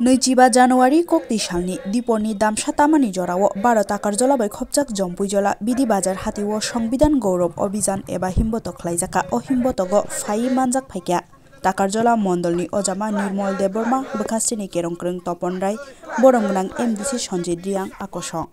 नैजिबा जानुवारि कक्ति सालनि दीपनि दामसा तामानि जराव 12 टाकार जलाबाय खपजाक जम्पुइजला बिदि बाजार हातिव संविधान गौरव अभियान एबा हिम्बतक खालायजाका अहिम्बतक फाइ मानजाक फाइक्या टाकार जला मण्डलनि अजामा निर्मल देबबर्मा बखास्टिनि केरंक्रं तपन राय बरमगोनां एमडिसि सञ्जय द्रियां आकर्षण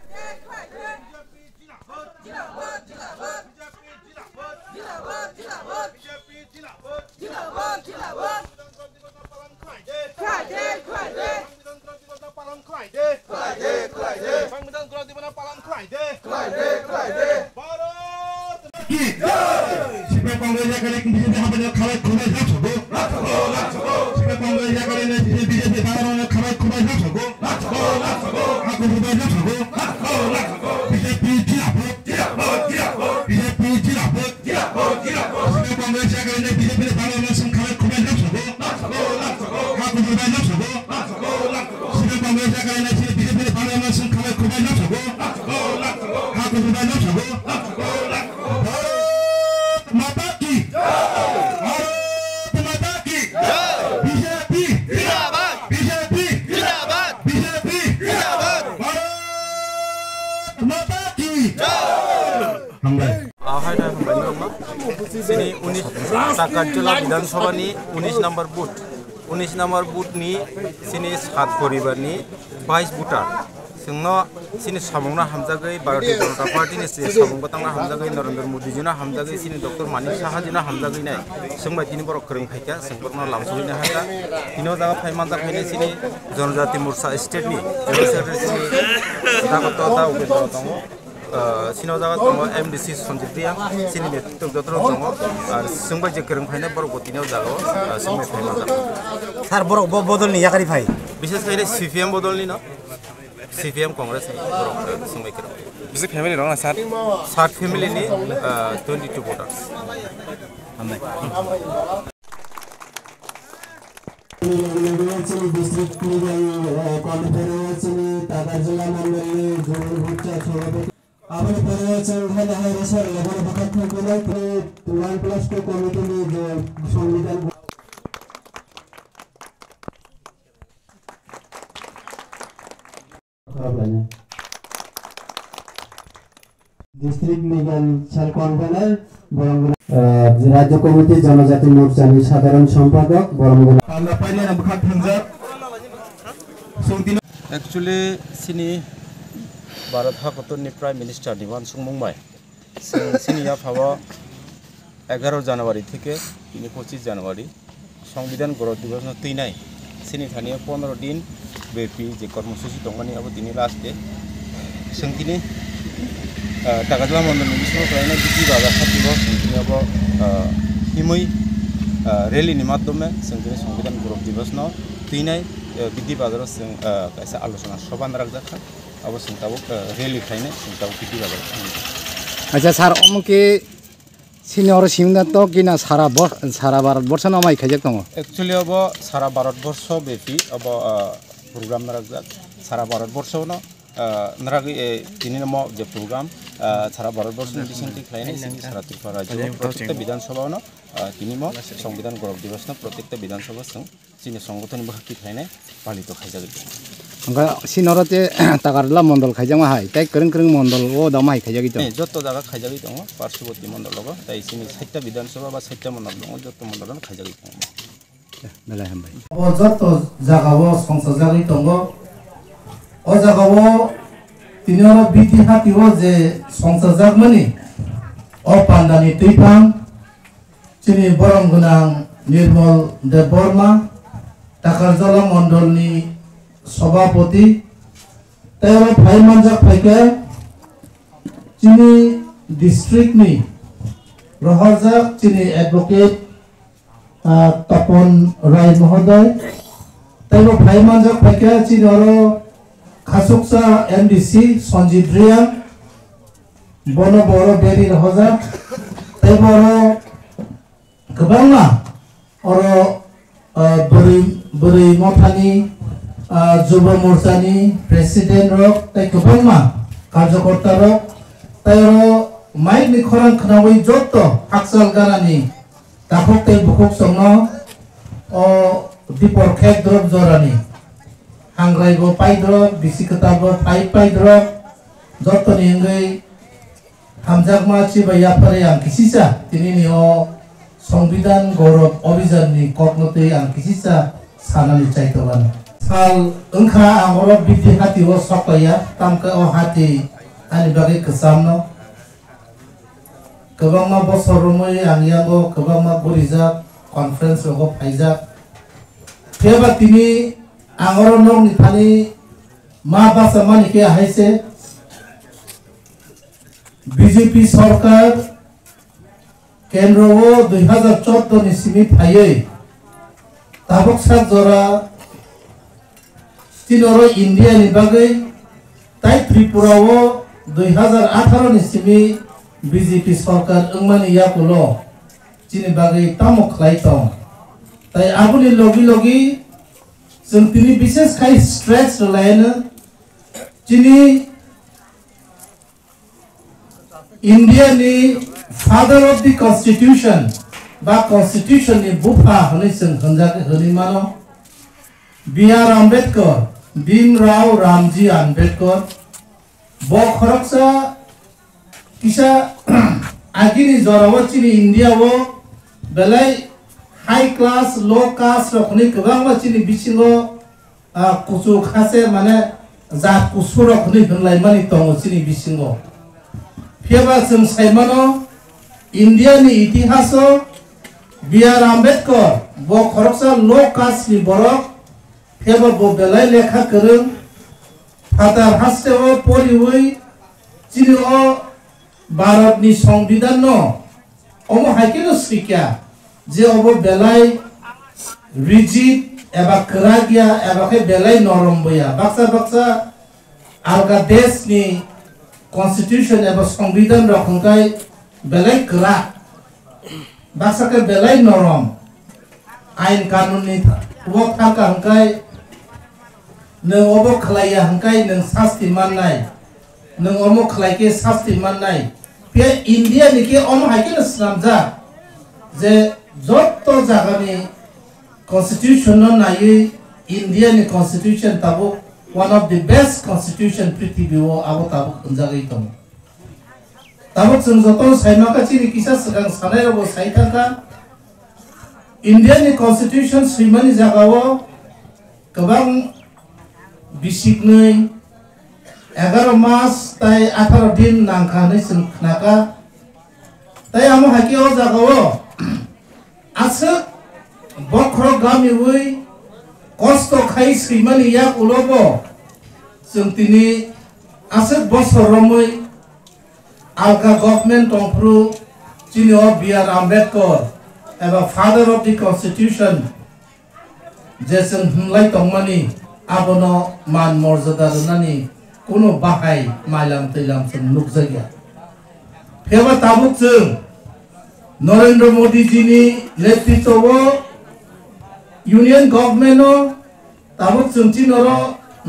टाकाटजला विधानसभानि 19 नम्बर बुथनि सिनि 7 परिबारनि 22 बुटार जोंनो सिनि सामंना हामजागै भारतीय जनता पार्टीनि सामंगतांना हामजागै नरेंद्र मोदी जिना हामजागै सिनि डॉक्टर मानिक साहा जिना हामजागै नाय सोंबाय दिनि बर' खोरों फाइका सोंबरना लामसुलिनो हाया दिनो जागा फाइमानजा फाइने सिनि जनजाति मोर्चा स्टेटनि सिनि दागत दा उबेद्र दङ सिनो जागा दङ एमडिसि सञ्जय द्रियां सिनि नेतृत्व जत्र दङ आरो सोंबाय जे खोरों फाइने बर' गतिनियाव जागो सोंबाय फाइमानजा सार बर' बदलनि याकारि फाइ विशेष खायने सीपीएम बदलनि न सीपीएम कांग्रेस बर' सोंबाय खोरों बिसे फेमिलि दङ सार 7 फेमिलिनि 22 भोटार्स डिस्ट्रिक्ट लीगल सेल कन्भेनर राज्य कमिटी जनजाति मोर्चानि साधारण सम्पादक एक्चुअली सिनी भारत हादरनि प्राइम मिनिस्टार दिवान सुंमुंबाय सिनी आफावा 11 জানুয়ারি থেকে 25 জানুয়ারি संविधान गौरव दिवस तैनाय सिनी थानिया 15 दिन बेपि जे कर्मसूची दंमानि अब दिनै लास्ट डे सोंथिनि टाकाटजला मण्डलनि बिसोर प्रायनो बिदि बाजार हातिव सोंथिनियाव हिमै रैलीनि माध्यमे सोंथिनि संविधान गौरव दिवस न तैनाय बिदि बाजार जों कायसा आलोचना सभान राखजाखा अब सोंताव रैली खायनो सोंताव बिदि बाजार अच्छा सार अमके सिनियर सिमना तो किना सारा भारतवर्ष न माइ खाइजाक दङ एक्चुअली अब सारा भारतवर्ष बेपि अब प्रोग्राम राखजाक सारा भारतवर्ष न नरागै दिनै नम जे प्रोग्राम सारा भारतवर्ष नि बिसिंति खायनाय सिनि सारा त्रिपुरा राज्य प्रत्येक विधानसभा न दिनैम संविधान गौरव दिवस न प्रत्येक विधानसभा जों सिनि संगठन बाहागि खायनाय पालित खाइजागै ओंगा सिनरते टाकाटजला मण्डल खाइजामा हाय ताइ करं मण्डल ओ दा माइ खाइजागै दं जत जागा खाइजागै दङ पार्श्ववर्ती मण्डलगो ताइ सिनि 7टा विधानसभा बा 7टा मण्डल दङ जत मण्डलन खाइजागै दङ बेला हामबाय अब जत जागावो संसजागै दङ ओ जागावो तिनियाव बिदि हातिव जे संसजागमनि अ पान्डानि दैफां सिनि बरमगोनां निर्मल देबबर्मा टाकाटजला मण्डलनि सभापति तेरो भाई मानजाक फाइके चिनी डिस्ट्रिक्ट नि रहरजाक चिनी एडवोकेट तपन राय महोदय तेरो भाई मानजाक फाइके चिनी अरो खासुकसा एमडीसी सञ्जय द्रियां बनो बरो बेरि रहरजाक तेरो गोबांना अरो बोरै मथानि जुब मोर्चानि प्रेसिडेंट रक तै गोबांमा कार्यकर्ता रक तैरो माइक नि खरां खनावै जत्त हाकसाल गानानि दाखक तै बुखक संनो ओ दीपर खेक द्रब जरानि hangraibo paidrok bisiketabo paidrok jotoni engei hamjakma chiba yapare ang kisisa tinini o Songbidan Gaurav Abhijan ni koknotei ang kisisa sanani chaitoban sal engkha angoro bidhi hati o soklaya tamka o hati ani bagi kesamno kebangma bosor rumoi ang yango kebangma gurijak conference rogo paijak pheba tini angoro nong ni thani ma basa mani ke haise BJP সরকার কেন্দ্র ও 2014 ni simi phaiye tabok sak jora tinoro India ni bagai tai Tripura o 2018 ni simi BJP সরকার engmani yakulo chini bagai tamok khlai tong tai abuni logi जों तिनी विशेष खाइ stress लायनो चिनी India नि father of the constitution बा constitution नि बुफा हनै जों हनजाके हनै मानो B.R. आम्बेडकर भीमराव रामजी आम्बेडकर बो खरकसा किसा आगिनि जराव चिनी इंडिया वो बेलाय हाई क्लास लो कास्ट रखनी गोबां मानसिनि बिसिङाव कुसु खासे माने जात कुसु रखनी होनलाय मानि दङ चिनि बिसिङाव फेबा जों सायमानो इन्डियानि इतिहासाव B.R. आम्बेडकर बो खरकसा लो कास्टनि बरक फेबा बो बेलाय लेखा गोरों फादार हास्टेव परिवै चिनि अ भारतनि संविधान न अमो हाइकेनो स्रिक्या जे अबो बेलाय रिजिड एबा करागिया एबा के बेलाय नरम बया बाक्सा आलगा देशनि कॉन्स्टिट्यूशन एबा संविधान रखनकाय बेलाय करा बाक्सा के बेलाय नरम आइन कानूननि वो थाका हंकाय नों अबो खलाया हंकाय नों शास्ति माननाय नों अमो खलायके शास्ति माननाय बे इंडिया निके अमो हाइके स्नामजा जे जत्तो जागानि कॉन्स्टिट्यूशन नायै इंडिया नि कॉन्स्टिट्यूशन ताबो one of the best constitution पृथ्वीआव आबो ताबो खनजागै दं ताबो जों जतो सायमाकाचि नि किसा सगां सानायरावबो सायथाका इंडिया नि कॉन्स्टिट्यूशन सैमानि जागाव गोबां बिसिगनै 11 मास ताय 18 दिन नांखानै जों खोनाका ताय आमो हाकियाव जागाव आसे बख्र गामि वै कष्ट खाइ सैमानि या उलबो जों तिनि आसे बसरमै आलका गभर्नमेन्ट टंफ्रु चिनि B.R. आम्बेडकर एबा फादर ऑफ द कॉन्स्टिट्यूशन जे जों हुनलाय तंमानि आबनो मान मर्यादा रनानि कोनो बाहाय माइलाम तैलाम जों नुकजाया फेबा ताबुक जों नरेंद्र मोदी जी नि नेतृत्व यूनियन गवर्नमेंट ताबुक जोंथि नरो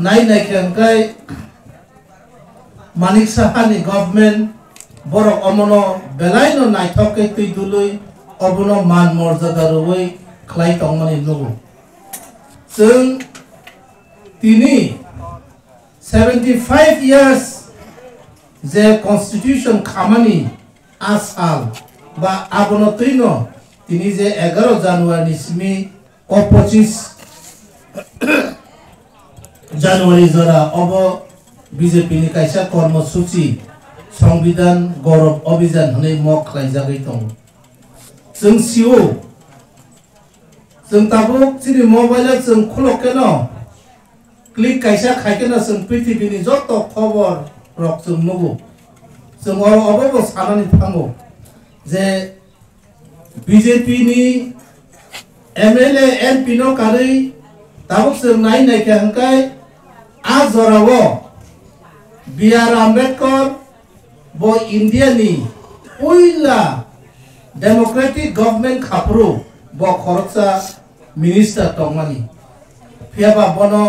नाय नायखांकाय मानिक साहानि गवर्नमेंट बरक अमनो बेलायनो नायथकै तैदुलै अबनो मान मर्यादा रुवै खलाय तंमानि नुगु जों तिनि 75 years जे कॉन्स्टिट्यूशन खामानि आसाल बा आबनो तैनो तिनि जे 11 जानुवारि सिमी 25 जानुवारि जरा अब बीजेपी नि कायसा कर्मसूची संविधान गौरव अभियान हनै मक खालायजागै दं जों सिउ जों ताबुक चिनि मोबाइल जों खुलकेनो क्लिक कायसा खायकेनो जों पृथ्वीनि जत्तो खबर रक जों नुगु जों अबो सानानि थांगो जे बीजेपी नि एमएलए एमपी नो कारै ताबुक जों नाय नायके हंकाय आ जराव B.R. आम्बेडकर बो इंडिया नि उइला डेमोक्रेटिक गवर्नमेंट खाप्रु बो खरकसा मिनिस्टर तंमानि फेबा बनो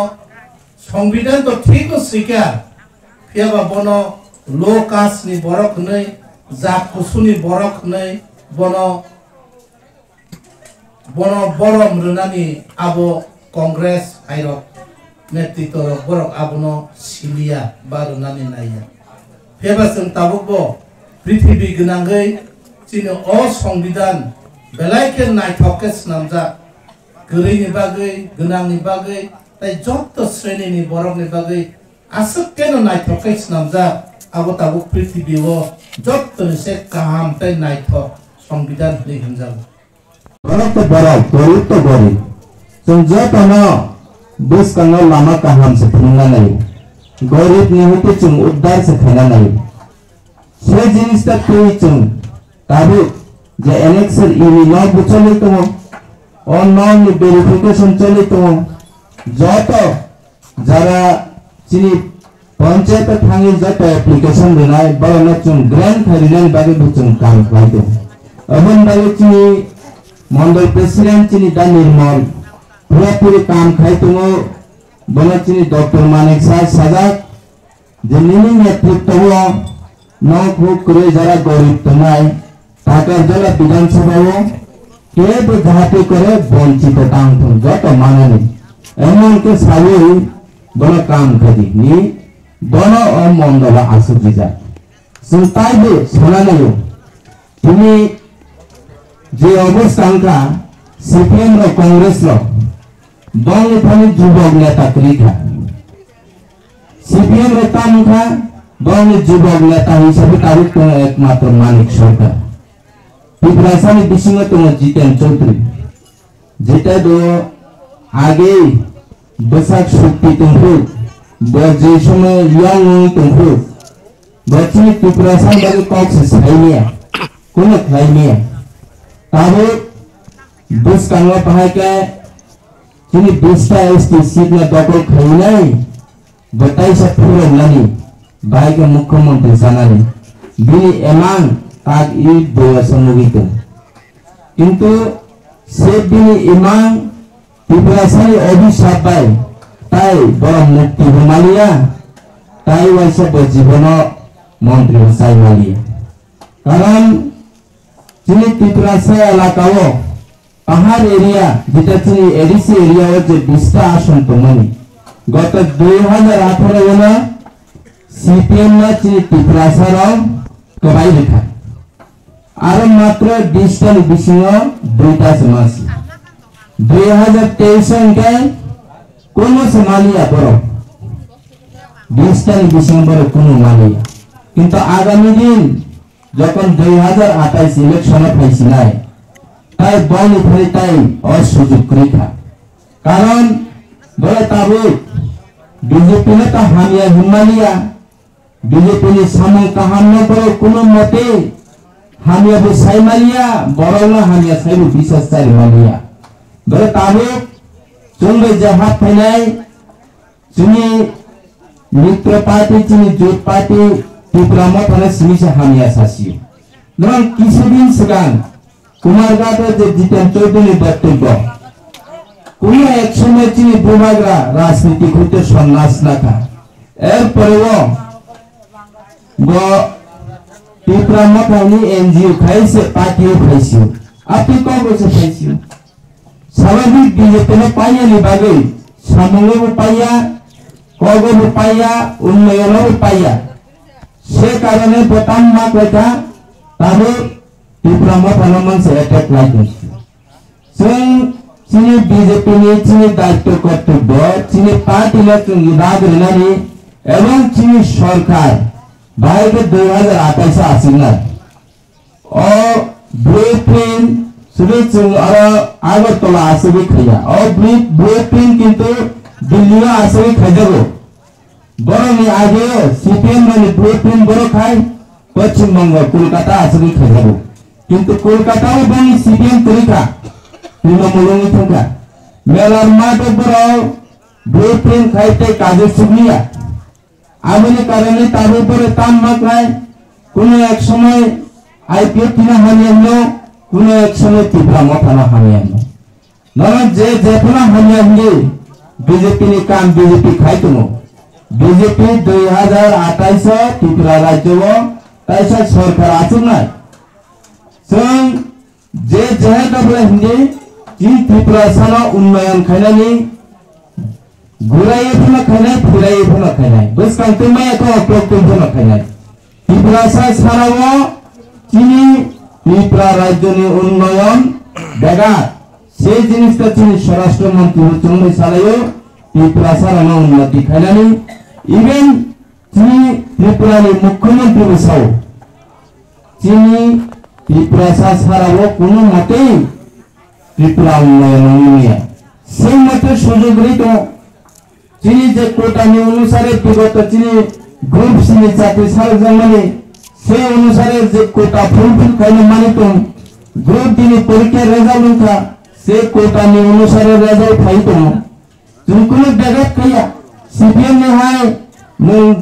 संविधान तो ठीक स्वीकार फेबा बनो लो कास्ट नि बरक नै जात कुसुनि बरक नै बनो बरम रनानि आबो कांग्रेस आइरक नेतृत्व बरक आबनो सिलिया बारुनानि नाया फेबा जों ताबुकबो पृथ्वी गनांगै चिनो अ संविधान बेलायके नायथके स्नामजा गरैनि बागै गनांनि बागै ताई जत्त श्रेणीनि बरकनि बागै आसक्केनो नायथके स्नामजा आबो ताबुक पृथ्वीओ जत्तनि से काम ताई नायथ संविधान नि हनजाबो बरक तो बरक गरीब तो गरीब जों जतनो दुष्कांग लामा काहाम से खुंना नहीं गरीब निहित जों उद्धार से खाना नहीं से जिनिस तक कोई जों ताबु जे एनेक्सर इवी न बुचले तो और नॉन वेरिफिकेशन चले तो जतो जरा चिनी पंचायत थांगे जतो एप्लीकेशन देनाय बरन जों ग्रांट खरीदन बागे बुचन काम खाइतो अबन बागे चिनी मंडल प्रेसिडेंट चिनी दा निर्मल पूरा काम खाइतो बने चिनी डॉक्टर मानिक साहब सजाक जिन्नी नेतृत्व न खूब करे जरा गरीब तो नाय ताकर जला विधानसभा के तो जाते करे वंचित तांग जत माने एमन के सावे बना काम करी नी बना और मंडल आसु दिजा सुनताई दे सोना नहीं तुमी जे अवस्था का सीपीएम रो कांग्रेस रो दंग थानी जुबक नेता क्रिका सीपीएम रो काम का दंग जुबक नेता हिसाब तारीख तो एकमात्र मानिक सरकार पिपरासानी बिसिंग तो जितेन चौधरी जेटा दो आगे बसाक शक्ति तुमको बजे समय यांग तुमको बच्ची पिपरासा बारे कॉक्स साइनिया कोन खाइनिया ताबो बस कांगवा पहाय के चिनी बिस्ता एसटी सीट में दखल खाइनाय बताई से पूरा नहीं भाई के मुख्यमंत्री सानानी बिनी एमान ताक ई बोसमुगितो किंतु से बिनी इमान पिपरासानी अभिशाप बाय ताई बड़ा मुक्ति हुमालिया ताई वैसे जीवन मंत्री हसाई मालिया कारण चिनी पिपरासा इलाकाओ पहाड़ एरिया जेटा चिनी एडीसी एरिया जे 20टा आसन तो मनी गत 2018 वाला सीपीएम ना चिनी पिपरासा रो कबाई लिखा आरो मात्र 20टा बिसिंग 2टा समासी 2023 के कोनो समालिया बरो 20टा बिसिंग बरो कोनो मालिया किंतु आगामी दिन যখন 2028 ইলেকশনে পাইছি নাই তাই বল উঠে তাই অসুযোগ রেখা কারণ বলে তাবু বিজেপি নে তা হামিয়া হিমালিয়া বিজেপি নি সামনে কাহান্ন করে কোন মতে হামিয়া বে সাইমালিয়া বড়লা হামিয়া সাইবু বিশেষ চাই মালিয়া বলে তাবু চলবে যে হাত ফাইনাই চিনি মিত্র পার্টি চিনি জোট party Diploma pada semisa hamia sasiu. Dengan kisudin segan, kumar gata je jitan Chaudhary bertugo. Kuna action cini bumagra rasniti kute sonnas naka. Perwo, go diploma pani NGO khai se party khaisiu. Api kau se khaisiu. Sababik BJP ne paya ni bagai, samungo paya, kogo paya, unmayono paya. से कारण प्रथम mark लेता Tabo diploma Parman से attack like जों चिनी BJP नि चिनी दायित्व कर्तव्य चिनी पार्टी लेकिन विभाग रेनानि एवं चिनी सरकार बाय के 2028 आसिना और ब्लूप्रिंट सुबह जों और आगरतला आसबि खया और ब्लूप्रिंट किंतु दिल्ली आसबि खजाबो बड़ो में आगे सीपीएम में ब्लूप्रिंट बड़ो खाए पश्चिम बंगाल कोलकाता आसबि खजाबो किंतु कोलकाता में बनी सीपीएम तरीका तृणमूल थोका मेलार माटे बड़ो ब्लूप्रिंट खाइते काजे सुनिया आमने कारणे ताबो पर ताम माखाय कोनो एक समय आईपीओ तिना हानियानो कोनो एक समय तिब्रा मथाना हानियानो नरन जे जेफना हानियानो बीजेपी ने काम बीजेपी खाइतो बीजेपी 2028 त्रिपुरा राज्य ताइसा सरकार आचुनाय जों जे जेहा दबले हिंदी जी त्रिपुरा साना उन्नयन खायनानि ঘুরাইয়ে ফোন খাইনাই ফিরাইয়ে ফোন খাইনাই বসকান্তে মায়া তো অপ্রক্ত ফোন খাইনাই ত্রিপুরা ছাড়াও চিনি ত্রিপুরা রাজ্যনি উন্নয়ন বেগা সেই জিনিসটা চিনি স্বরাষ্ট্রমন্ত্রী চন্দ্র সালাইও ত্রিপুরা ছাড়ানো উন্নতি খাইনানি ইভেন চিনি ত্রিপুরানি মুখ্যমন্ত্রী বসাও চিনি ত্রিপুরা ছাড়াও কোনো মতেই ত্রিপুরা উন্নয়ন নিয়ে সেই মতে সুযোগ রইত চিনি যে কোটানি অনুসারে বিগত চিনি গ্রুপ চিনি চাকরি সার্জন মানে সেই অনুসারে যে কোটা ফুলফিল খাইলে মানিত গ্রুপ তিনি পরীক্ষার রেজাল্ট উঠা সেই কোটানি অনুসারে রেজাল্ট পাইত তুমি কোনো ব্যাঘাত খাইয়া সিপিএম নে হয়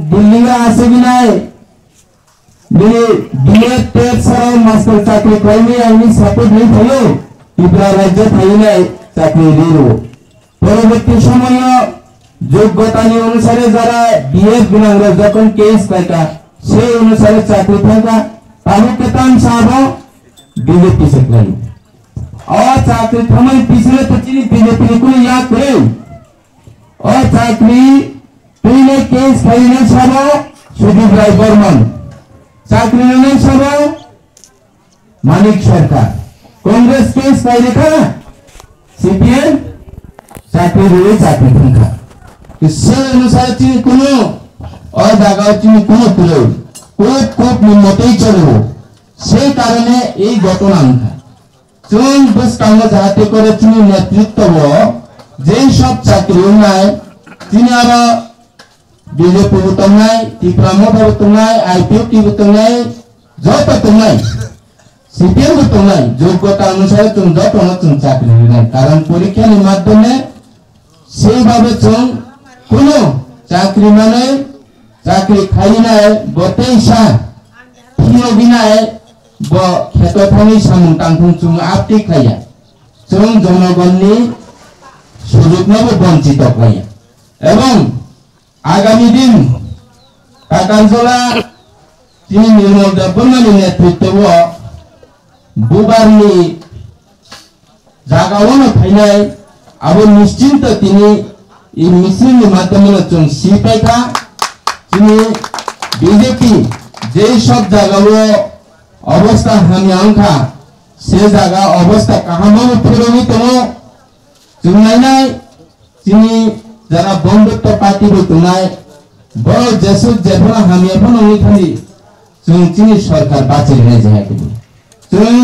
দিল্লি আছে কি নাই বিএড টেট ছাড়াও মাস্টার চাকরি কর্মী আমি সাপোর্ট নেই থাকলেও ত্রিপুরা রাজ্য থাকি নাই চাকরি দিল পরবর্তী সময় যোগ্যতা অনুসারে যারা বিএড বিনাঙ্গ যখন কেস পাইকা সেই অনুসারে চাকরি থাকা তাহলে তাম সাহব বিজেপি সেক্রেটারি और चाकरी थमाई पिछले तो चीनी बीजेपी को याद करे और चाकरी पहले केस खाइने सब सुदीप राय बर्मन चाकरी ने सब मानिक सरकार कांग्रेस केस खाइने का सीपीएम चाकरी रे चाकरी थंखा इससे अनुसार चीनी कोनो और दागाव चीनी कोनो तुलो कोप मतेई चलो সেই কারণে এই ঘটনা আনখা চুন বসকাঙ্গ যাতে করে চুনি নেতৃত্ব যে সব চাকরি নাই তিনি আর বিজেপি বুতম নাই ত্রিপুরা মোটা বুতম নাই আইপিএফটি বুতম নাই যত বুতম নাই সিপিএম বুতম নাই যোগ্যতা অনুসারে চুন যত চুন চাকরি নাই কারণ পরীক্ষার মাধ্যমে সেইভাবে চুন কোনো চাকরি মানে চাকরি খাই নাই গতেই সা ফিও বিনায় খেতথানি সামুং টাংথুং চুং আপটি খাইয়া চুং জনগণনি সুযোগ নেব বঞ্চিত খাইয়া এবং আগামী দিন কাকানজলা তিনি নির্মল দেববর্মানি নেতৃত্ব বুবারনি জাগাওনো ফাইনাই আবো নিশ্চিন্ত তিনি এই মিছিলনি মাধ্যমে চুং সিপাইকা তিনি বিজেপি যে সব জায়গাও অবস্থা হামি আংখা সে জায়গা অবস্থা কাহামাও ফেরমি তো চুনাই চিনি যারা বন্ধুত্ব পার্টি তুনাই বড় যেসব যেফলা হামি এখন ওইখানে চুন চিনি সরকার বাঁচে হয়ে যায় চুন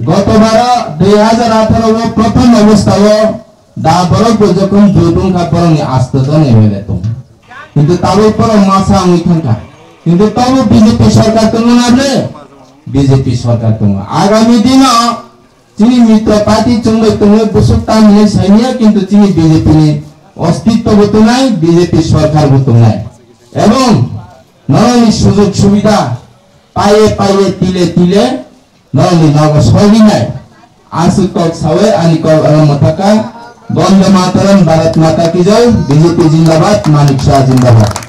গতবার 2018 প্রথম অবস্থাও দা বড় যখন দুটুঙ্কা বরং আসতে তো নেমে যেত কিন্তু তার উপর মাসা ওইখানকার কিন্তু তবু বিজেপি সরকার তো না বিজেপি সরকার তো আগামী দিন চিনি মিত্র পার্টি চুম্বে তুমি বসুতা নিয়ে সাইনিয়া কিন্তু চিনি বিজেপি অস্তিত্ব হতো নাই বিজেপি সরকার হতো নাই এবং নরমি সুযোগ সুবিধা পায়ে পায়ে তিলে তিলে নরমি নগ সবই নাই আসুকক সাওয়ে আনিকল আলমতাকা বন্দে মাতরম ভারত মাতা কি জয় বিজেপি জিন্দাবাদ মানিক শাহ জিন্দাবাদ